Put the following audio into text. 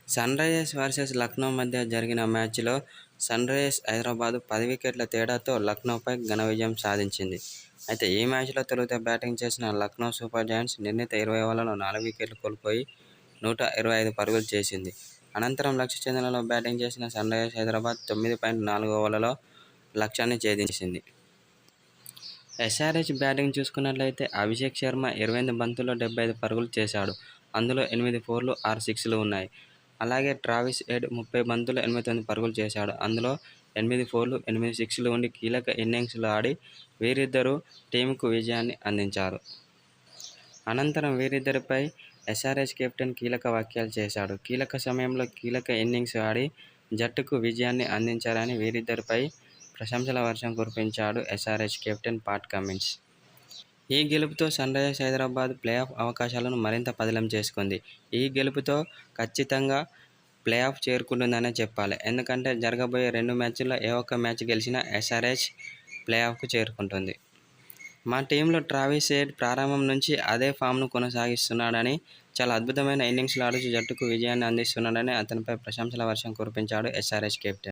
Sunrisers versus Lucknow మధ్య జరిగిన మ్యాచ్‌లో సన్‌రైజర్స్ హైదరాబాద్ 10 వికెట్ల తేడాతో లక్నోపై ఘన విజయం సాధించింది. అయితే ఈ మ్యాచ్‌లో తొలుత బ్యాటింగ్ చేసిన లక్నో సూపర్ జెయింట్స్ నిర్ణీత 20 ఓవర్లలో 4 వికెట్లు కోల్పోయి 125 పరుగులు చేసింది. అనంతరం లక్ష్య ఛేదనలో బ్యాటింగ్ చేసిన సన్‌రైజర్స్ హైదరాబాద్ 9.4 ఓవర్లలో లక్ష్యాన్ని ఛేదించింది. ఎస్ఆర్హెచ్ బ్యాటింగ్ చూసుకున్నట్లయితే అభిషేక్ శర్మ 28 బంతుల్లో 75 పరుగులు చేశాడు. అందులో 8 ఫోర్లు, 6 సిక్స్లు ఉన్నాయి. అలాగే ట్రావిస్ హెడ్ 30 బంతుల్లో 89 పరుగులు చేశాడు. అందులో 8 ఫోర్లు, 8 సిక్స్లు ఉండి కీలక ఇన్నింగ్స్లు ఆడి వీరిద్దరూ టీమ్కు విజయాన్ని అందించారు. అనంతరం వీరిద్దరిపై ఎస్ఆర్హెచ్ కెప్టెన్ కీలక వ్యాఖ్యలు చేశాడు. కీలక సమయంలో కీలక ఇన్నింగ్స్ ఆడి జట్టుకు విజయాన్ని అందించారని వీరిద్దరిపై ప్రశంసల వర్షం కురిపించాడు ఎస్ఆర్హెచ్ కెప్టెన్ పాట్ కమిన్స్. ఈ గెలుపుతో సన్‌రైజర్స్ హైదరాబాద్ ప్లేఆఫ్ అవకాశాలను మరింత పదిలం చేసుకుంది. ఈ గెలుపుతో ఖచ్చితంగా ప్లేఆఫ్ చేరుకుంటుందనే చెప్పాలి. ఎందుకంటే జరగబోయే 2 మ్యాచ్ల్లో ఏ ఒక్క మ్యాచ్ గెలిచినా ఎస్ఆర్హెచ్ ప్లేఆఫ్కు చేరుకుంటుంది. మా టీంలో ట్రావిస్ హెడ్ ప్రారంభం నుంచి అదే ఫామ్ను కొనసాగిస్తున్నాడని, చాలా అద్భుతమైన ఇన్నింగ్స్లు ఆడుతూ జట్టుకు విజయాన్ని అందిస్తున్నాడని అతనిపై ప్రశంసల వర్షం కురిపించాడు ఎస్ఆర్హెచ్ కెప్టెన్.